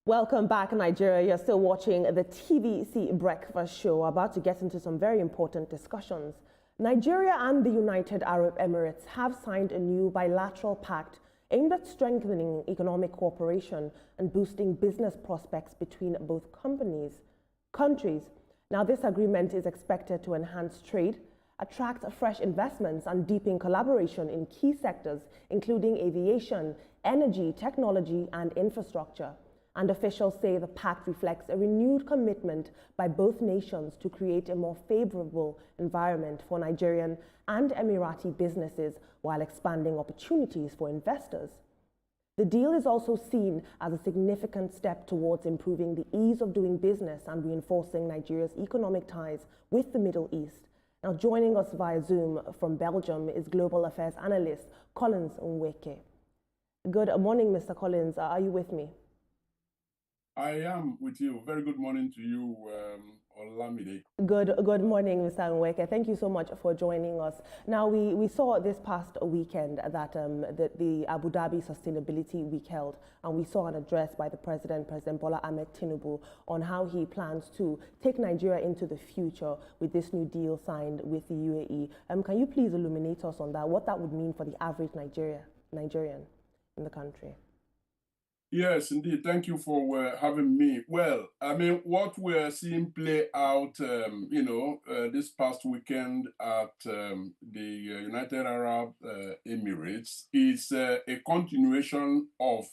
Welcome back, Nigeria. You're still watching the TVC Breakfast Show. We're about to get into some very important discussions. Nigeria and the United Arab Emirates have signed a new bilateral pact aimed at strengthening economic cooperation and boosting business prospects between both countries. Now, this agreement is expected to enhance trade, attract fresh investments, and deepen collaboration in key sectors, including aviation, energy, technology, and infrastructure. And officials say the pact reflects a renewed commitment by both nations to create a more favorable environment for Nigerian and Emirati businesses while expanding opportunities for investors. The deal is also seen as a significant step towards improving the ease of doing business and reinforcing Nigeria's economic ties with the Middle East. Now, joining us via Zoom from Belgium is Global Affairs Analyst Collins Nweke. Good morning, Mr. Collins. Are you with me? I am with you. Very good morning to you, Olamide. Good morning, Mr. Nweke. Thank you so much for joining us. Now, we saw this past weekend that the Abu Dhabi Sustainability Week held, and we saw an address by the President Bola Ahmed Tinubu, on how he plans to take Nigeria into the future with this new deal signed with the UAE. Can you please illuminate us on that, what that would mean for the average Nigerian in the country? Yes, indeed. Thank you for having me. Well, I mean, what we're seeing play out, this past weekend at the United Arab Emirates is a continuation of,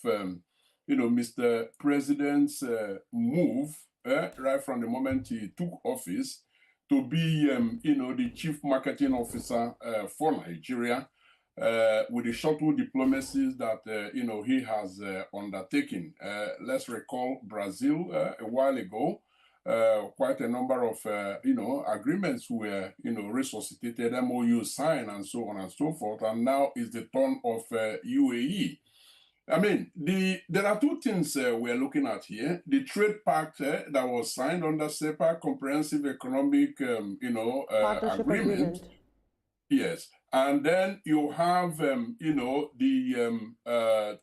Mr. President's move right from the moment he took office to be, the chief marketing officer for Nigeria. With the shuttle diplomacies that he has undertaken. Let's recall Brazil a while ago. Quite a number of agreements were resuscitated, MOUs signed, and so on and so forth. And now is the turn of UAE. I mean, there are two things we're looking at here. The trade pact that was signed under CEPA, Comprehensive Economic Agreement. Yes. And then you have, the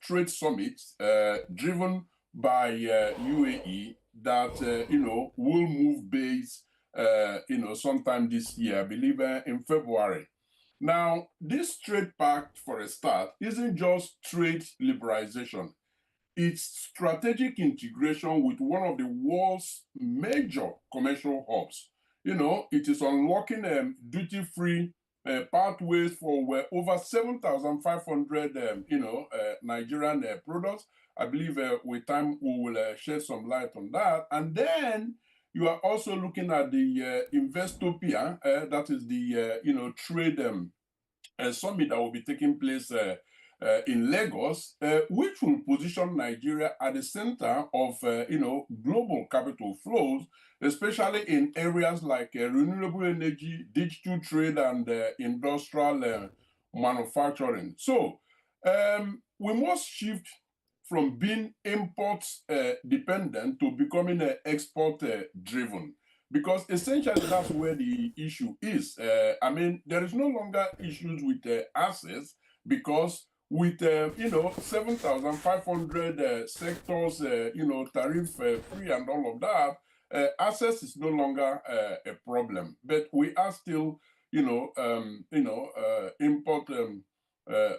trade summit driven by UAE that, will move base, sometime this year, I believe in February. Now, this trade pact, for a start, isn't just trade liberalization. It's strategic integration with one of the world's major commercial hubs. It is unlocking duty-free pathways for over 7,500, Nigerian products. I believe with time we will shed some light on that. And then you are also looking at the Investopia, that is the, trade summit that will be taking place in Lagos, which will position Nigeria at the center of, global capital flows, especially in areas like renewable energy, digital trade, and industrial manufacturing. So we must shift from being import dependent to becoming export driven. Because essentially that's where the issue is. I mean, there is no longer issues with access, because with 7,500 sectors, tariff free and all of that, access is no longer a problem. But we are still, import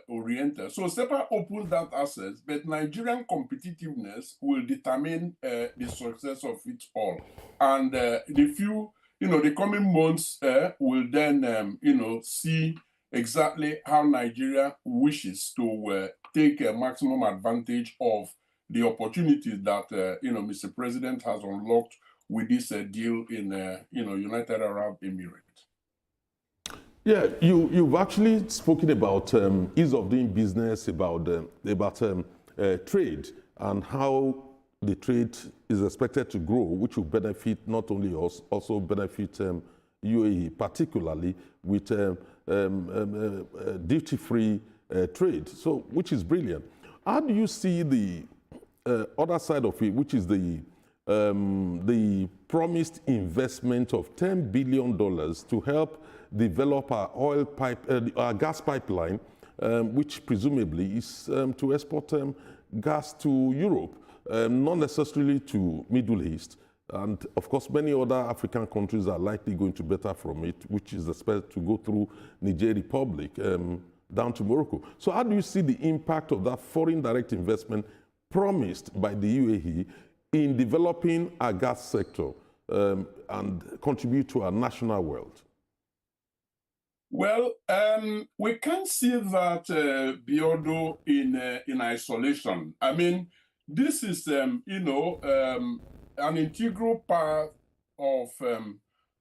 oriented. So CEPA opens that access, but Nigerian competitiveness will determine the success of it all. And the coming months will then, see exactly how Nigeria wishes to take maximum advantage of the opportunities that, Mr. President has unlocked with this deal in, United Arab Emirates. Yeah, you've actually spoken about ease of doing business, about trade, and how the trade is expected to grow, which will benefit not only us, also benefit UAE, particularly with duty-free trade, so which is brilliant. How do you see the other side of it, which is the promised investment of $10 billion to help develop our our gas pipeline, which presumably is to export gas to Europe? not necessarily to Middle East. And of course, many other African countries are likely going to better from it, which is expected to go through Niger Republic down to Morocco. So how do you see the impact of that foreign direct investment promised by the UAE in developing our gas sector and contribute to our national wealth? Well, we can't see that, Biodo, in isolation. I mean, this is, an integral part of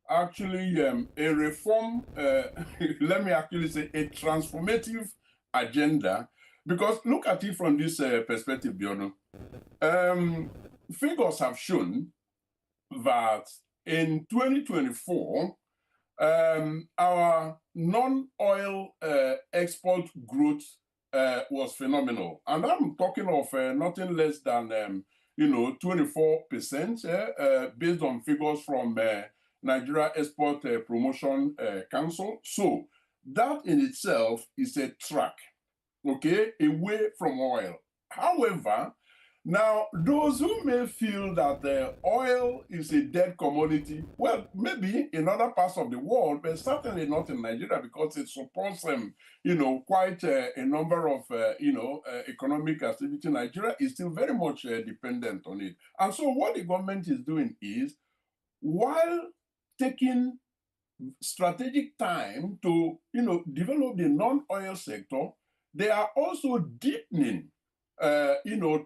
actually a reform, let me actually say a transformative agenda, because look at it from this perspective, Biodo. Figures have shown that in 2024, our non-oil export growth was phenomenal. And I'm talking of nothing less than 24% based on figures from Nigeria Export Promotion Council. So that in itself is a track, okay, away from oil. However, now those who may feel that oil is a dead commodity, well, maybe in other parts of the world, but certainly not in Nigeria, because it supports quite a number of economic activity. Nigeria is still very much dependent on it. And so what the government is doing is, while taking strategic time to develop the non-oil sector, they are also deepening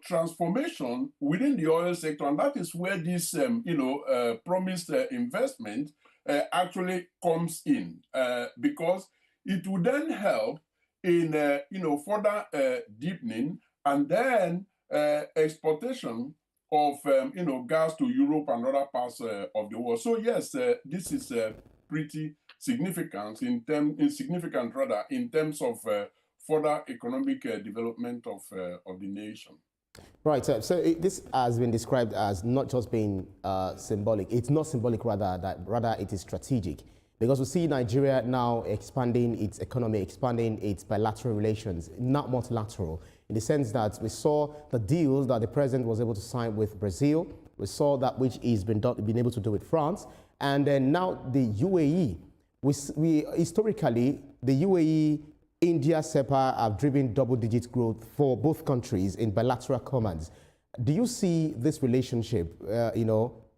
transformation within the oil sector, and that is where this promised investment actually comes in, because it would then help in further deepening and then exportation of gas to Europe and other parts of the world. So yes, this is pretty significant in terms of further economic development of the nation. Right, so this has been described as not just being symbolic. It's not symbolic, rather it is strategic. Because we see Nigeria now expanding its economy, expanding its bilateral relations, not multilateral, in the sense that we saw the deals that the president was able to sign with Brazil. We saw that which he's been able to do with France. And then now the UAE. We historically, the UAE, India, SEPA have driven double-digit growth for both countries in bilateral commerce. Do you see this relationship,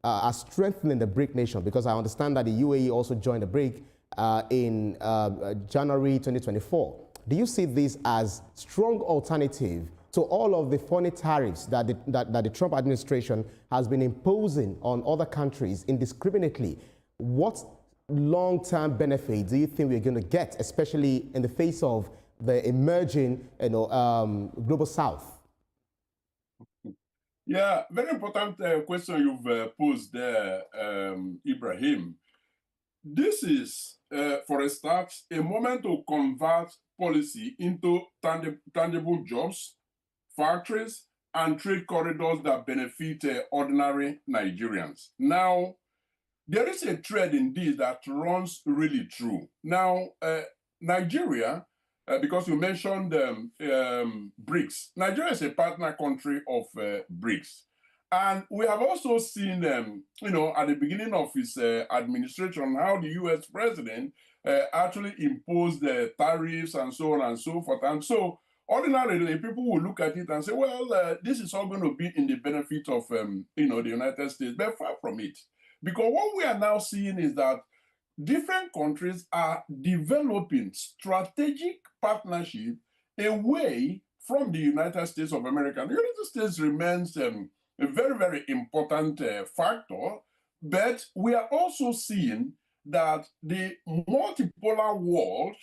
as strengthening the BRIC nation? Because I understand that the UAE also joined the BRIC in January 2024. Do you see this as strong alternative to all of the foreign tariffs that the Trump administration has been imposing on other countries indiscriminately? What long-term benefit do you think we're going to get, especially in the face of the emerging global south? Yeah, very important question you've posed there, Ibrahim. This is, for a start, a moment to convert policy into tangible jobs, factories, and trade corridors that benefit ordinary Nigerians. Now, there is a thread in this that runs really true. Now, Nigeria, because you mentioned BRICS, Nigeria is a partner country of BRICS. And we have also seen, at the beginning of his administration, how the US president actually imposed the tariffs and so on and so forth. And so, ordinarily, people will look at it and say, well, this is all going to be in the benefit of, the United States, but far from it. Because what we are now seeing is that different countries are developing strategic partnership away from the United States of America. The United States remains a very, very important factor, but we are also seeing that the multipolar world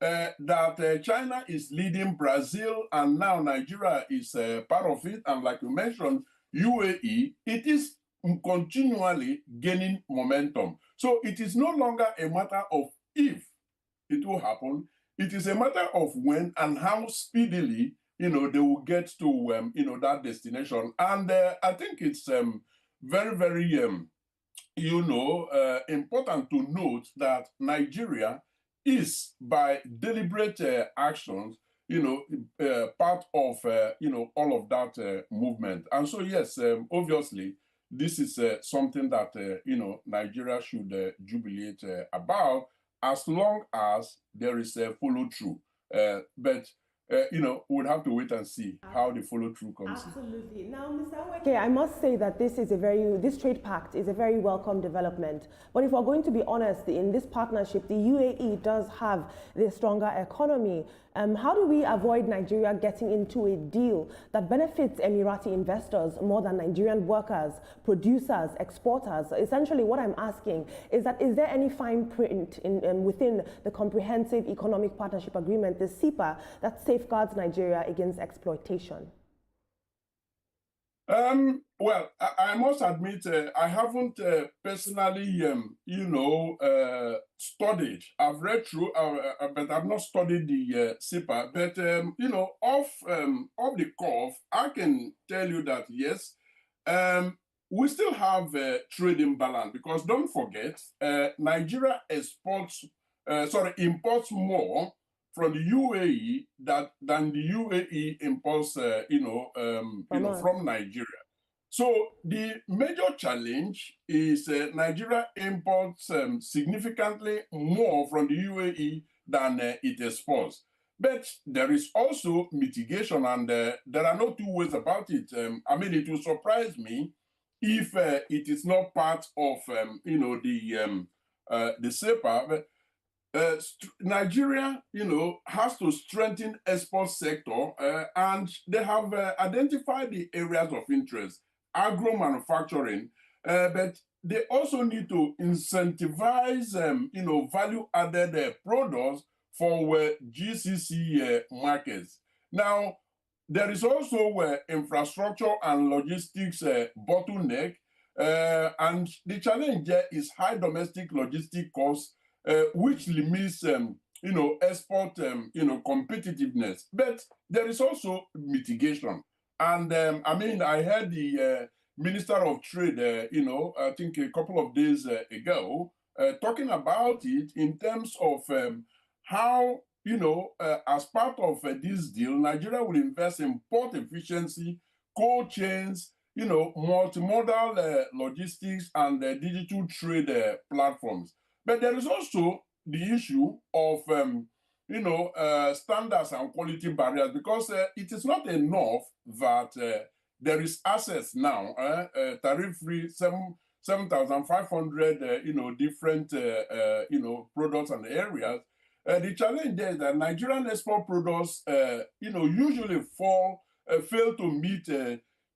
that China is leading, Brazil, and now Nigeria is part of it, and like you mentioned, UAE, it is continually gaining momentum. So it is no longer a matter of if it will happen, it is a matter of when and how speedily, they will get to, that destination. And I think it's very, very, important to note that Nigeria is, by deliberate actions, part of, all of that movement. And so, yes, obviously, this is something that, Nigeria should jubilate about, as long as there is a follow through. But we'll have to wait and see how the follow through comes in. Absolutely. Now, Mr. Nweke, I must say that this trade pact is a very welcome development. But if we're going to be honest, in this partnership, the UAE does have the stronger economy. How do we avoid Nigeria getting into a deal that benefits Emirati investors more than Nigerian workers, producers, exporters? Essentially, what I'm asking is there any fine print within the Comprehensive Economic Partnership Agreement, the CEPA, that safeguards Nigeria against exploitation? Well, I must admit, I haven't personally, studied. I've read through, but I've not studied the CEPA. But off the cuff, I can tell you that yes, we still have a trade imbalance, because don't forget, Nigeria imports more from the UAE than the UAE imports, from Nigeria. So the major challenge is Nigeria imports significantly more from the UAE than it exports. But there is also mitigation, and there are no two ways about it. It will surprise me if it is not part of, the CEPA. But Nigeria, has to strengthen export sector, and they have identified the areas of interest, agro manufacturing, but they also need to incentivize, value-added products for GCC markets. Now, there is also infrastructure and logistics bottleneck, and the challenge there is high domestic logistic costs, which limits, export, competitiveness. But there is also mitigation. And I heard the Minister of Trade, I think a couple of days ago, talking about it in terms of how, as part of this deal, Nigeria will invest in port efficiency, cold chains, multimodal logistics, and digital trade platforms. But there is also the issue of, standards and quality barriers, because it is not enough that there is access now, tariff-free, 7,500, different, products and areas. The challenge there is that Nigerian export products, usually fail to meet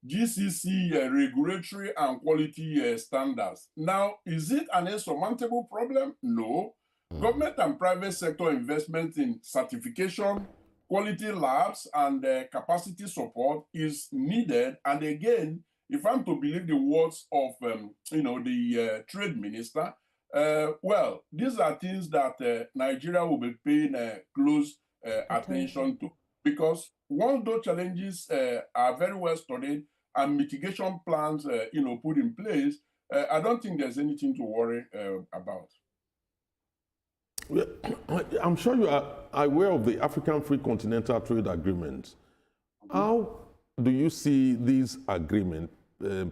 GCC regulatory and quality standards. Now, is it an insurmountable problem? No. Government and private sector investment in certification, quality labs, and capacity support is needed. And again, if I'm to believe the words of, the trade minister, well, these are things that Nigeria will be paying close attention to. Because once those challenges are very well studied and mitigation plans, put in place, I don't think there's anything to worry about. Well, I'm sure you are aware of the African Free Continental Trade Agreement. How do you see these agreements,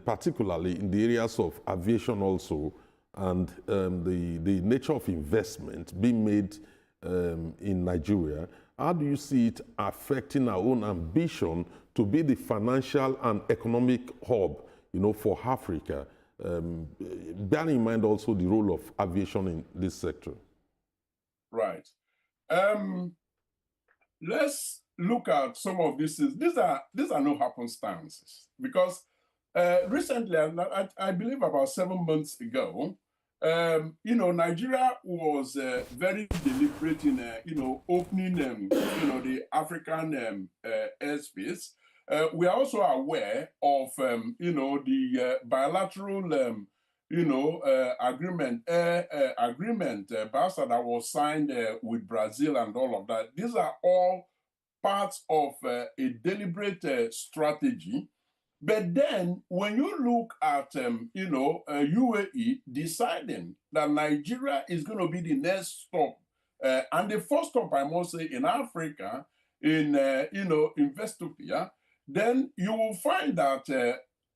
particularly in the areas of aviation also, and the nature of investment being made in Nigeria? How do you see it affecting our own ambition to be the financial and economic hub, for Africa? Bearing in mind also the role of aviation in this sector. Right. Let's look at some of these things. These are no happenstances, because recently, I believe about 7 months ago, Nigeria was very deliberate in, opening, the African airspace. We are also aware of, the bilateral, agreement, BASA, that was signed with Brazil and all of that. These are all parts of a deliberate strategy. But then, when you look at, UAE deciding that Nigeria is going to be the next stop, and the first stop, I must say, in Africa, in, Investopia, then you will find that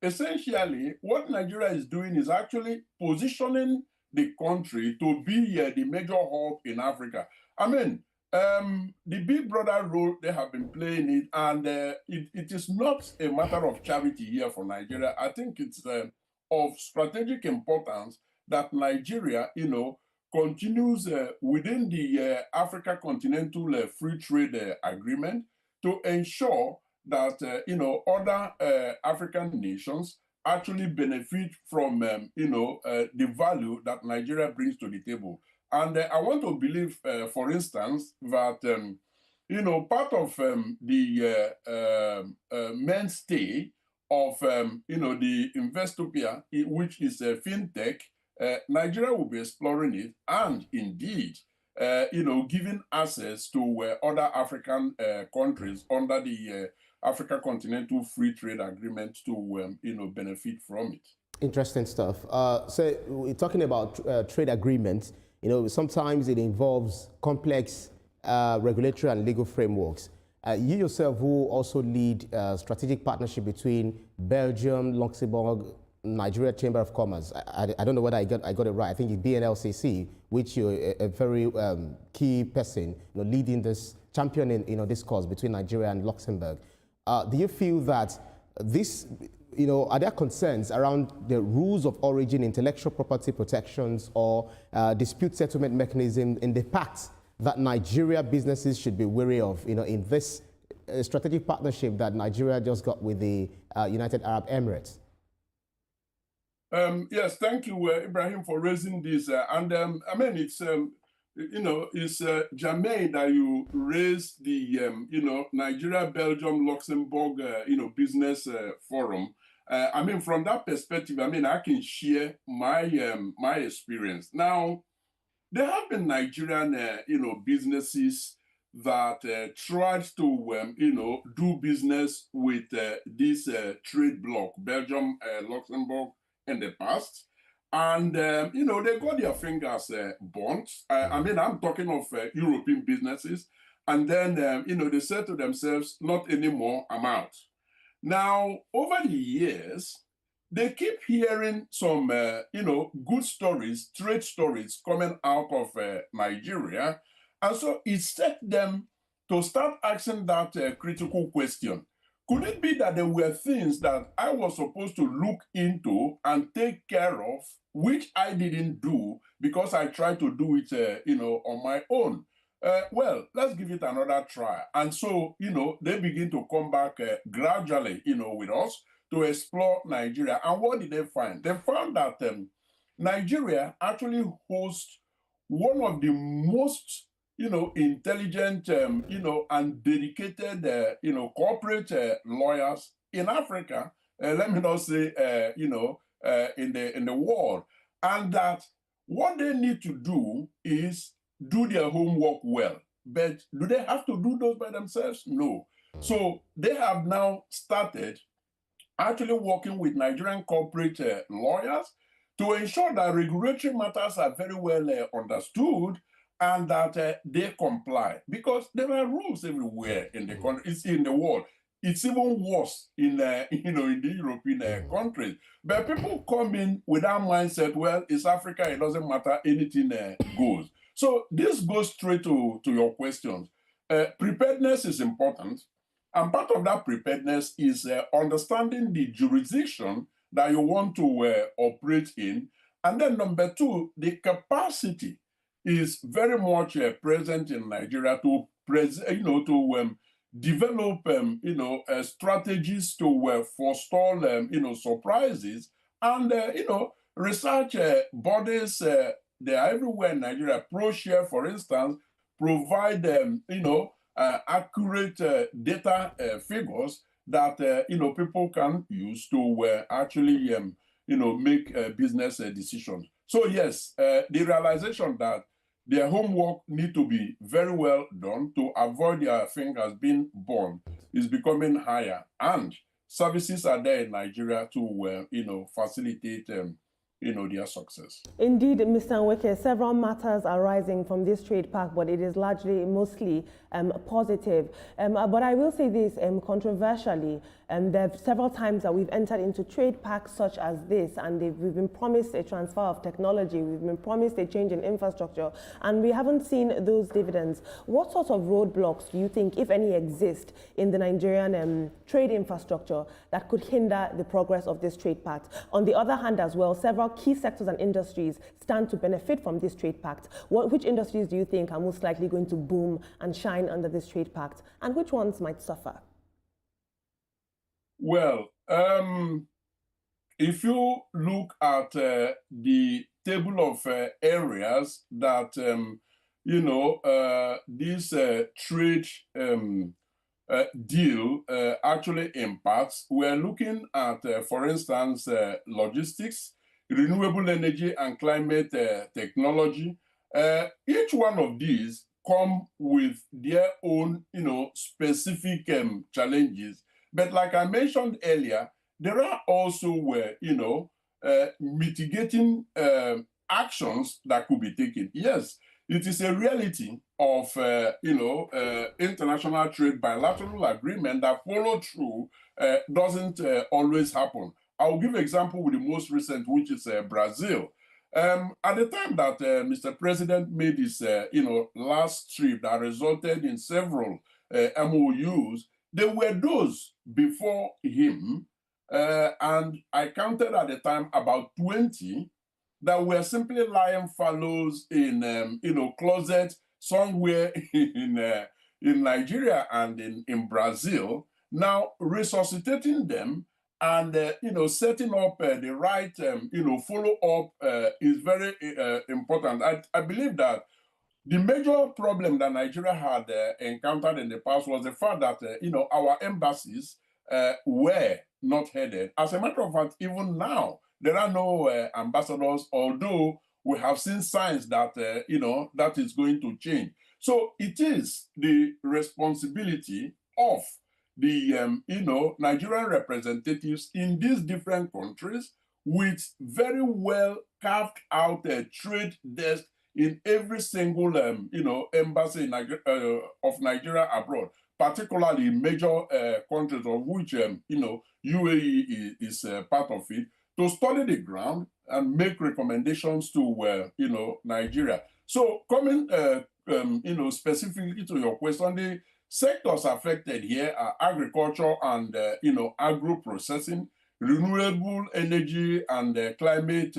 essentially what Nigeria is doing is actually positioning the country to be the major hub in Africa. I mean, the big brother role they have been playing it, and it is not a matter of charity here for Nigeria. I think it's of strategic importance that Nigeria, continues within the Africa Continental Free Trade Agreement to ensure that other African nations actually benefit from the value that Nigeria brings to the table. And I want to believe, for instance, that part of the mainstay of the Investopia, which is fintech, Nigeria will be exploring it, and indeed, giving access to other African countries under the Africa Continental Free Trade Agreement to benefit from it. Interesting stuff. So we're talking about trade agreements. Sometimes it involves complex regulatory and legal frameworks. You yourself who also lead strategic partnership between Belgium, Luxembourg, Nigeria Chamber of Commerce. I don't know whether I got it right. I think it's BNLCC, which you're a very key person, leading this, championing, this cause between Nigeria and Luxembourg. Do you feel that this, are there concerns around the rules of origin, intellectual property protections, or dispute settlement mechanism in the Pact that Nigeria businesses should be wary of, in this strategic partnership that Nigeria just got with the United Arab Emirates? Yes, thank you, Ibrahim, for raising this. I mean, it's germane that you raise the, Nigeria, Belgium, Luxembourg, business forum. I mean, from that perspective, I can share my my experience. Now, there have been Nigerian, businesses that tried to, do business with this trade bloc, Belgium, Luxembourg, in the past. And, they got their fingers burnt. I'm talking of European businesses. And then, they said to themselves, not anymore, I'm out. Now, over the years, they keep hearing some, good stories, trade stories coming out of Nigeria. And so it set them to start asking that critical question. Could it be that there were things that I was supposed to look into and take care of, which I didn't do because I tried to do it, on my own? Well, let's give it another try. And so, they begin to come back gradually, with us to explore Nigeria. And what did they find? They found that Nigeria actually hosts one of the most intelligent, and dedicated, corporate lawyers in Africa. Let me not say, in the world, and that what they need to do is do their homework well. But do they have to do those by themselves? No. So they have now started actually working with Nigerian corporate lawyers to ensure that regulatory matters are very well understood, and that they comply, because there are rules everywhere in the country. It's in the world. It's even worse in in the European countries. But people come in with that mindset. Well, it's Africa. It doesn't matter. Anything goes. So this goes straight to your questions. Preparedness is important, and part of that preparedness is understanding the jurisdiction that you want to operate in, and then number two, the capacity is very much present in Nigeria to develop strategies to forestall surprises, and research bodies they are everywhere in Nigeria. ProShare, for instance, provide accurate data figures that people can use to actually make business decisions. So yes, the realization that their homework need to be very well done to avoid their fingers being burned is becoming higher, and services are there in Nigeria to facilitate their success. Indeed, Mr. Nweke, several matters are rising from this trade pact, but it is mostly positive. But I will say this controversially, there are several times that we've entered into trade pacts such as this, and we've been promised a transfer of technology, we've been promised a change in infrastructure, and we haven't seen those dividends. What sort of roadblocks do you think, if any, exist in the Nigerian trade infrastructure that could hinder the progress of this trade pact? On the other hand as well, several key sectors and industries stand to benefit from this trade pact. Which industries do you think are most likely going to boom and shine under this trade pact, and which ones might suffer? Well, if you look at the table of areas that this trade deal actually impacts, we're looking at, for instance, logistics, renewable energy, and climate technology. Each one of these come with their own, specific challenges. But like I mentioned earlier, there are also, mitigating actions that could be taken. Yes, it is a reality of, international trade bilateral agreement that follow through doesn't always happen. I'll give an example with the most recent, which is Brazil. At the time that Mr. President made his, last trip that resulted in several MOUs, there were those before him, and I counted at the time about 20 that were simply lying fallows in, closet somewhere in Nigeria and in Brazil. Now resuscitating them and setting up the right, follow-up is very important. I believe that the major problem that Nigeria had encountered in the past was the fact that, our embassies were not headed. As a matter of fact, even now, there are no ambassadors, although we have seen signs that, that is going to change. So it is the responsibility of the, Nigerian representatives in these different countries with very well carved out trade desk in every single, embassy in of Nigeria abroad, particularly major countries of which, UAE is part of it, to study the ground and make recommendations to, Nigeria. So coming, specifically to your question, the sectors affected here are agriculture and, agro-processing, renewable energy and climate,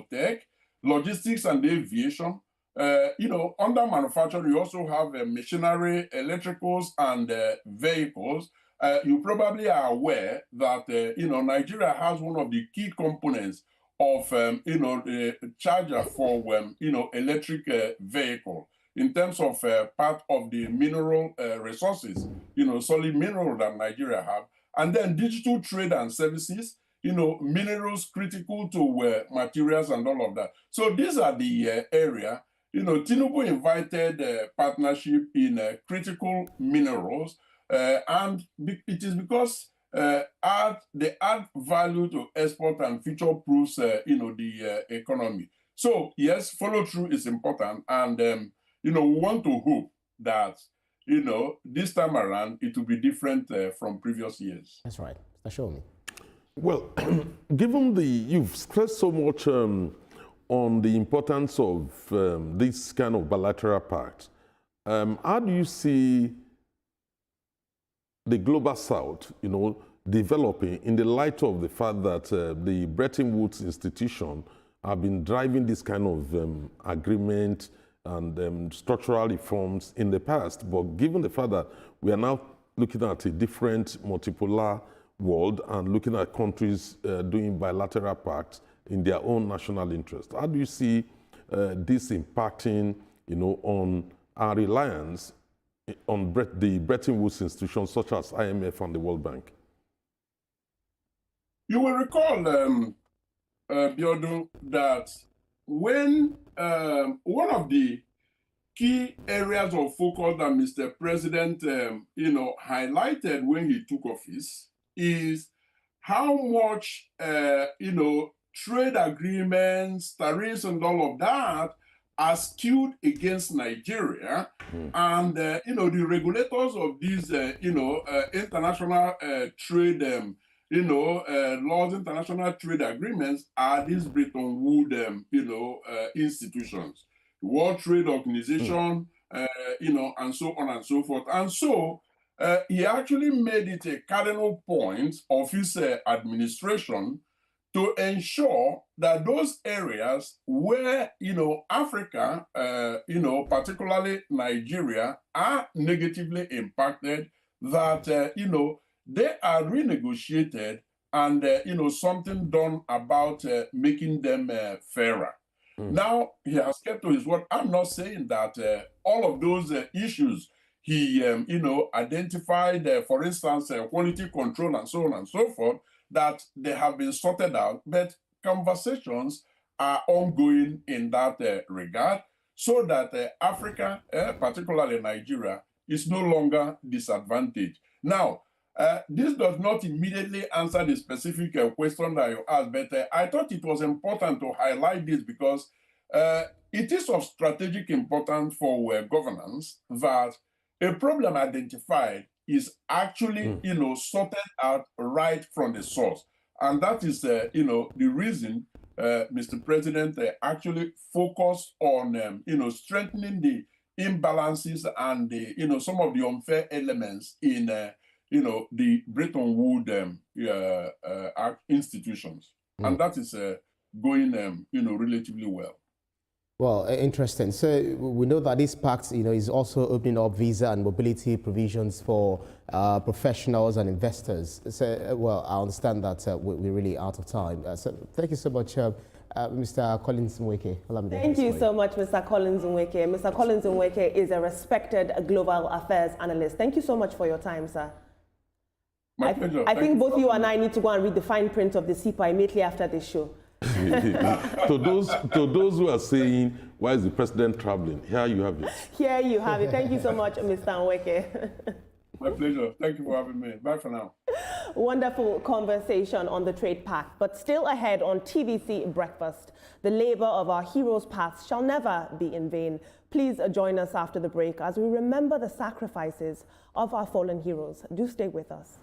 tech, logistics and aviation. Under manufacturing, you also have machinery, electricals, and vehicles. You probably are aware that, Nigeria has one of the key components of, the charger for, electric vehicle in terms of part of the mineral resources, solid mineral that Nigeria have. And then digital trade and services, minerals critical to materials and all of that. So these are the area. Tinubu invited partnership in critical minerals, and it is because they add value to export and future proofs, the economy. So yes, follow through is important, and we want to hope that this time around it will be different from previous years. That's right. Show me. Well, given you've stressed so much on the importance of this kind of bilateral pact, how do you see the global South, developing in the light of the fact that the Bretton Woods institution have been driving this kind of agreement and structural reforms in the past, but given the fact that we are now looking at a different multipolar world and looking at countries doing bilateral pacts in their own national interest, how do you see this impacting, on our reliance on the Bretton Woods institutions such as IMF and the World Bank? You will recall, Biodun, that when one of the key areas of focus that Mr. President, highlighted when he took office is how much, trade agreements, tariffs, and all of that are skewed against Nigeria. And, the regulators of these, international trade, laws, international trade agreements are these Bretton Woods, institutions, World Trade Organization, and so on and so forth. And so he actually made it a cardinal point of his administration to ensure that those areas where, Africa, particularly Nigeria, are negatively impacted, that, they are renegotiated and, something done about making them fairer. Now, he has kept to his word. I'm not saying that all of those issues he, identified, for instance, quality control and so on and so forth, that they have been sorted out, but conversations are ongoing in that regard, so that Africa, particularly Nigeria, is no longer disadvantaged. Now, this does not immediately answer the specific question that you asked, but I thought it was important to highlight this because it is of strategic importance for governance that a problem identified is actually, sorted out right from the source. And that is, the reason Mr. President actually focused on, strengthening the imbalances and the, some of the unfair elements in, the Bretton Woods institutions. And that is going, relatively well. Well, interesting. So we know that this pact, is also opening up visa and mobility provisions for professionals and investors. So, well, I understand that we're really out of time. So thank you so much, Mr. Collins Nweke. Thank you so much, Mr. Collins Nweke. Mr. Collins Nweke is a respected global affairs analyst. Thank you so much for your time, sir. My pleasure. I think both you and I need to go and read the fine print of the CEPA immediately after this show. to those who are saying, why is the president traveling? Here you have it. Here you have it. Thank you so much, Mr. Nweke. My pleasure. Thank you for having me. Bye for now. Wonderful conversation on the trade pact, but still ahead on TVC Breakfast. The labor of our heroes' paths shall never be in vain. Please join us after the break as we remember the sacrifices of our fallen heroes. Do stay with us.